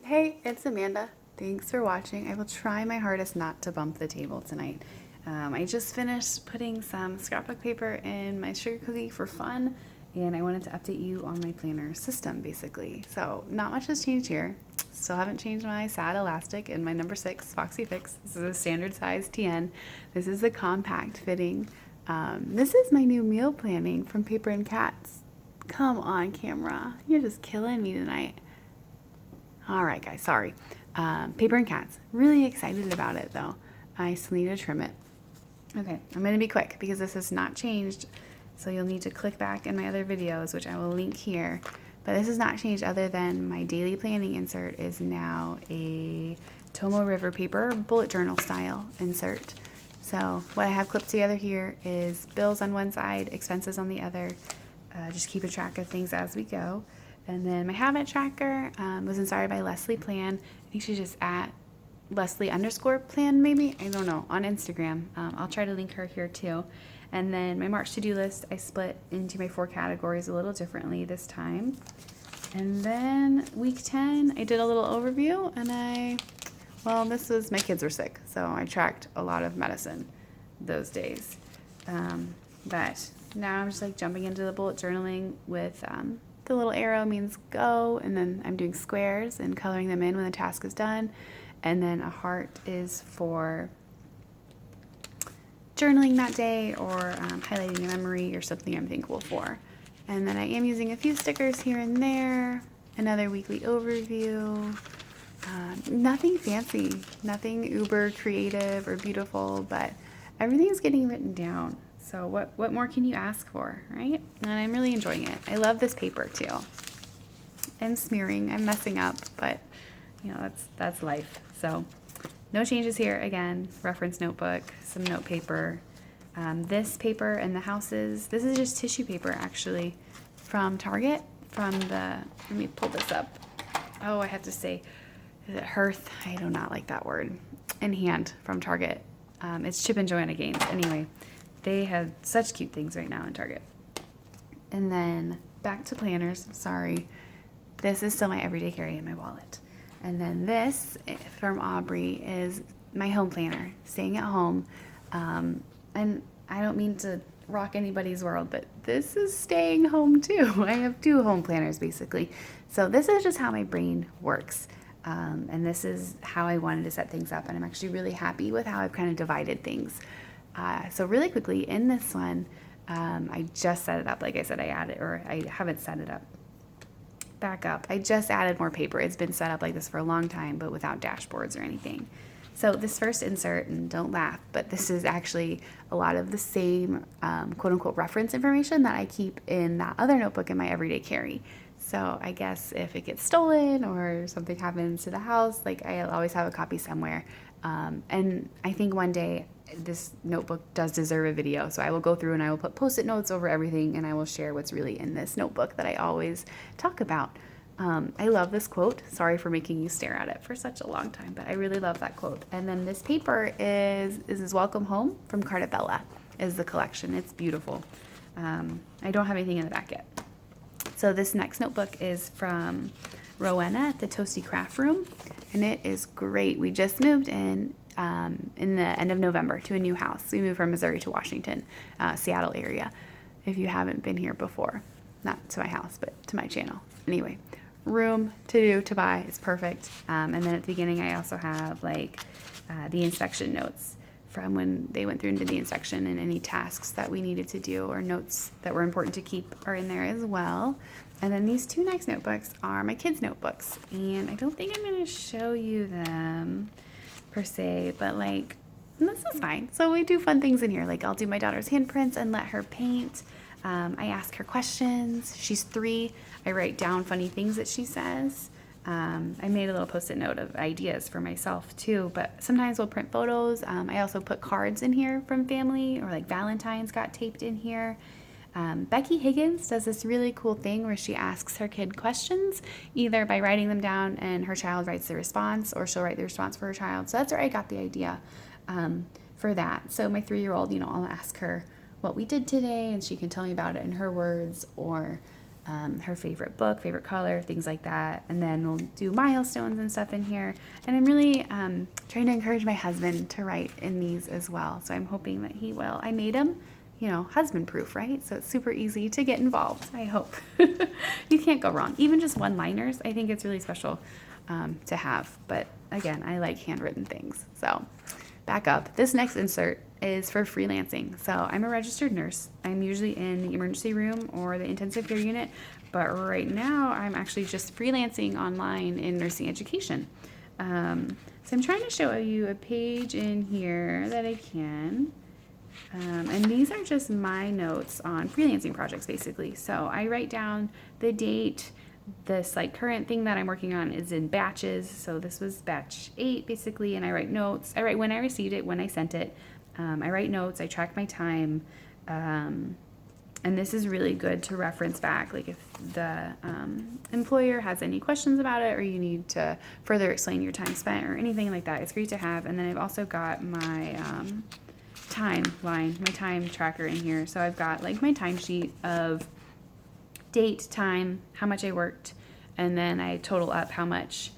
Hey, it's Amanda. Thanks for watching. I will try my hardest not to bump the table tonight. I just finished putting some scrapbook paper in my sugar cookie for fun, and I wanted to update you on my planner system basically. So, not much has changed here. Still haven't changed my sad elastic in my number 6 Foxy Fix. This is a standard size TN. This is the compact fitting. This is my new meal planning from Paper and Cats. Come on, camera. You're just killing me tonight. All right, guys, sorry. Paper and Cats. Really excited about it, though. I still need to trim it. Okay, I'm going to be quick because this has not changed. So you'll need to click back in my other videos, which I will link here. But this has not changed other than my daily planning insert is now a Tomoe River Paper bullet journal style insert. So what I have clipped together here is bills on one side, expenses on the other. Just keeping track of things as we go. And then my habit tracker was inspired by Leslie Plan. I think she's just at Leslie_plan maybe. I don't know, on Instagram. I'll try to link her here too. And then my March to-do list, I split into my 4 categories a little differently this time. And then week 10, I did a little overview and this was, my kids were sick. So I tracked a lot of medicine those days. But now I'm just like jumping into the bullet journaling with the little arrow means go, and then I'm doing squares and coloring them in when the task is done. And then a heart is for journaling that day or highlighting a memory or something I'm thankful for. And then I am using a few stickers here and there, another weekly overview. Nothing fancy, nothing uber creative or beautiful, but everything's getting written down. So what more can you ask for, right? And I'm really enjoying it. I love this paper too. I'm smearing, I'm messing up, but you know, that's life. So no changes here. Again, reference notebook, some note paper. This paper and the houses, this is just tissue paper actually from Target, let me pull this up. Oh, I have to say, is it Hearth? I do not like that word. In hand from Target. It's Chip and Joanna Gaines. Anyway. They have such cute things right now in Target. And then back to planners. Sorry. This is still my everyday carry in my wallet. And then this from Aubrey is my home planner, staying at home. And I don't mean to rock anybody's world, but this is staying home too. I have 2 home planners basically. So this is just how my brain works. And this is how I wanted to set things up. And I'm actually really happy with how I've kind of divided things. So really quickly in this one, I just set it up. Like I said, I haven't set it up. Back up. I just added more paper. It's been set up like this for a long time, but without dashboards or anything. So this first insert, and don't laugh, but this is actually a lot of the same quote unquote reference information that I keep in that other notebook in my everyday carry. So I guess if it gets stolen or something happens to the house, like I'll always have a copy somewhere. And I think one day this notebook does deserve a video. So I will go through and I will put post-it notes over everything and I will share what's really in this notebook that I always talk about. I love this quote. Sorry for making you stare at it for such a long time, but I really love that quote. And then this paper is Welcome Home from Cartabella is the collection. It's beautiful. I don't have anything in the back yet. So this next notebook is from Rowena at the Toasty Craft Room, and it is great. We just moved in the end of November to a new house. We moved from Missouri to Washington, Seattle area. If you haven't been here before, not to my house, but to my channel. Anyway, room to do, to buy, it's perfect. And then at the beginning, I also have like the inspection notes from when they went through and did the inspection, and any tasks that we needed to do or notes that were important to keep are in there as well. And then these 2 next notebooks are my kids' notebooks, and I don't think I'm going to show you them per se, but like this is fine. So we do fun things in here. Like I'll do my daughter's handprints and let her paint. I ask her questions. She's 3. I write down funny things that she says. I made a little post-it note of ideas for myself too, but sometimes we'll print photos. I also put cards in here from family, or like Valentine's got taped in here. Becky Higgins does this really cool thing where she asks her kid questions, either by writing them down and her child writes the response, or she'll write the response for her child. So that's where I got the idea for that. So my 3-year-old, I'll ask her what we did today and she can tell me about it in her words, or her favorite book, favorite color, things like that. And then we'll do milestones and stuff in here. And I'm really trying to encourage my husband to write in these as well. So I'm hoping that he will. I made him, you know, husband proof, right? So it's super easy to get involved, I hope. You can't go wrong. Even just one-liners, I think it's really special to have. But again, I like handwritten things. So back up. This next insert is for freelancing. So I'm a registered nurse. I'm usually in the emergency room or the intensive care unit, but right now I'm actually just freelancing online in nursing education. So I'm trying to show you a page in here that I can. And these are just my notes on freelancing projects, basically. So I write down the date. This like current thing that I'm working on is in batches. So this was batch 8 basically, and I write notes. I write when I received it, when I sent it. I write notes, I track my time. And this is really good to reference back. Like if the employer has any questions about it, or you need to further explain your time spent or anything like that, it's great to have. And then I've also got my timeline, my time tracker in here. So I've got like my timesheet of date, time, how much I worked, and then I total up how much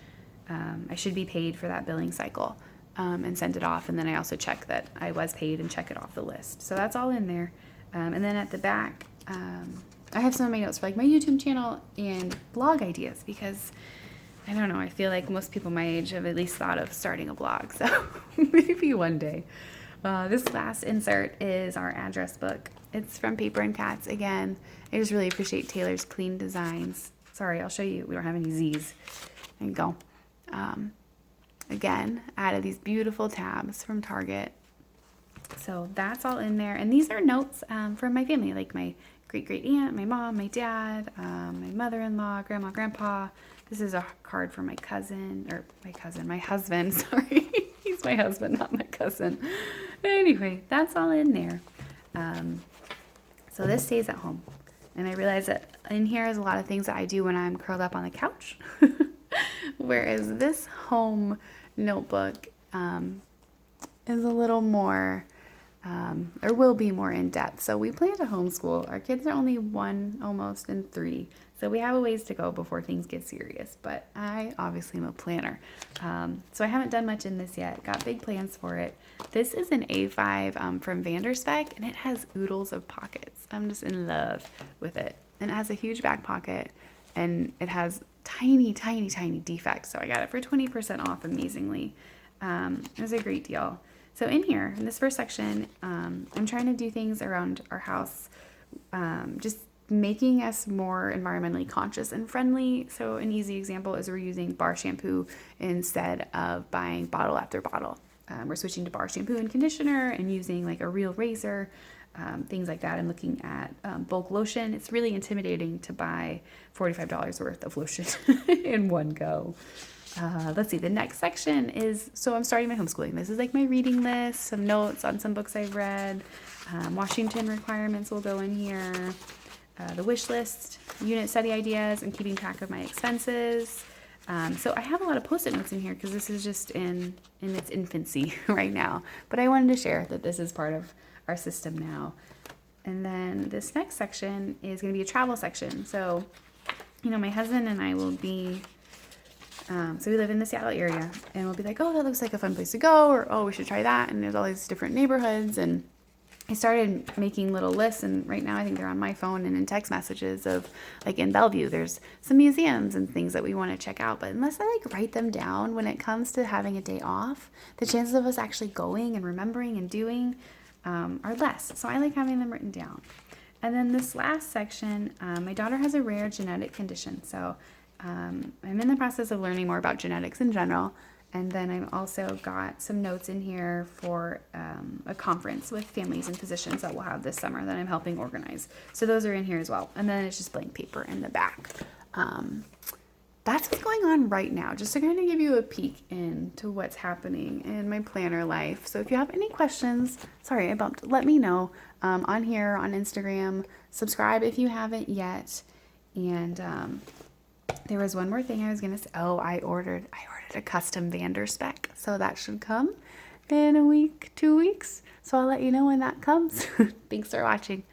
I should be paid for that billing cycle and send it off. And then I also check that I was paid and check it off the list. So that's all in there. And then at the back, I have some of my notes for like my YouTube channel and blog ideas because I don't know, I feel like most people my age have at least thought of starting a blog. So maybe one day. This last insert is our address book. It's from Paper and Cats again. I just really appreciate Taylor's clean designs. Sorry, I'll show you. We don't have any Z's. There you go. Again, added these beautiful tabs from Target. So that's all in there. And these are notes from my family, like my great-great-aunt, my mom, my dad, my mother-in-law, grandma, grandpa. This is a card for my husband, sorry. He's my husband, not my cousin. Anyway, that's all in there. So this stays at home. And I realize that in here is a lot of things that I do when I'm curled up on the couch. Whereas this home notebook is a little more, or will be more in depth. So we plan to homeschool. Our kids are only 1 almost and 3. So we have a ways to go before things get serious. But I obviously am a planner. So I haven't done much in this yet. Got big plans for it. This is an A5 from Spek, and it has oodles of pockets. I'm just in love with it. And it has a huge back pocket, and it has tiny, tiny, tiny defects. So I got it for 20% off amazingly. It was a great deal. So in here, in this first section, I'm trying to do things around our house, just making us more environmentally conscious and friendly. So an easy example is we're using bar shampoo instead of buying bottle after bottle. We're switching to bar shampoo and conditioner and using like a real razor, things like that, and looking at bulk lotion. It's really intimidating to buy $45 worth of lotion in one go. Let's see, the next section is, so I'm starting my homeschooling. This is like my reading list, some notes on some books I've read. Washington requirements will go in here. The wish list, unit study ideas, and keeping track of my expenses. So I have a lot of Post-it notes in here because this is just in its infancy right now. But I wanted to share that this is part of our system now. And then this next section is going to be a travel section. So, you know, my husband and I will be, so we live in the Seattle area, and we'll be like, oh, that looks like a fun place to go, or oh, we should try that. And there's all these different neighborhoods, and I started making little lists, and right now I think they're on my phone and in text messages of, like in Bellevue, there's some museums and things that we want to check out. But unless I like write them down when it comes to having a day off, the chances of us actually going and remembering and doing are less. So I like having them written down. And then this last section, my daughter has a rare genetic condition. So I'm in the process of learning more about genetics in general. And then I've also got some notes in here for a conference with families and physicians that we'll have this summer that I'm helping organize. So those are in here as well. And then it's just blank paper in the back. That's what's going on right now, just to kind of give you a peek into what's happening in my planner life. So if you have any questions, sorry, I bumped, let me know on here, on Instagram. Subscribe if you haven't yet. And there was one more thing I was going to say. Oh, I ordered a custom Spek. So that should come in a week, 2 weeks. So I'll let you know when that comes. Thanks for watching.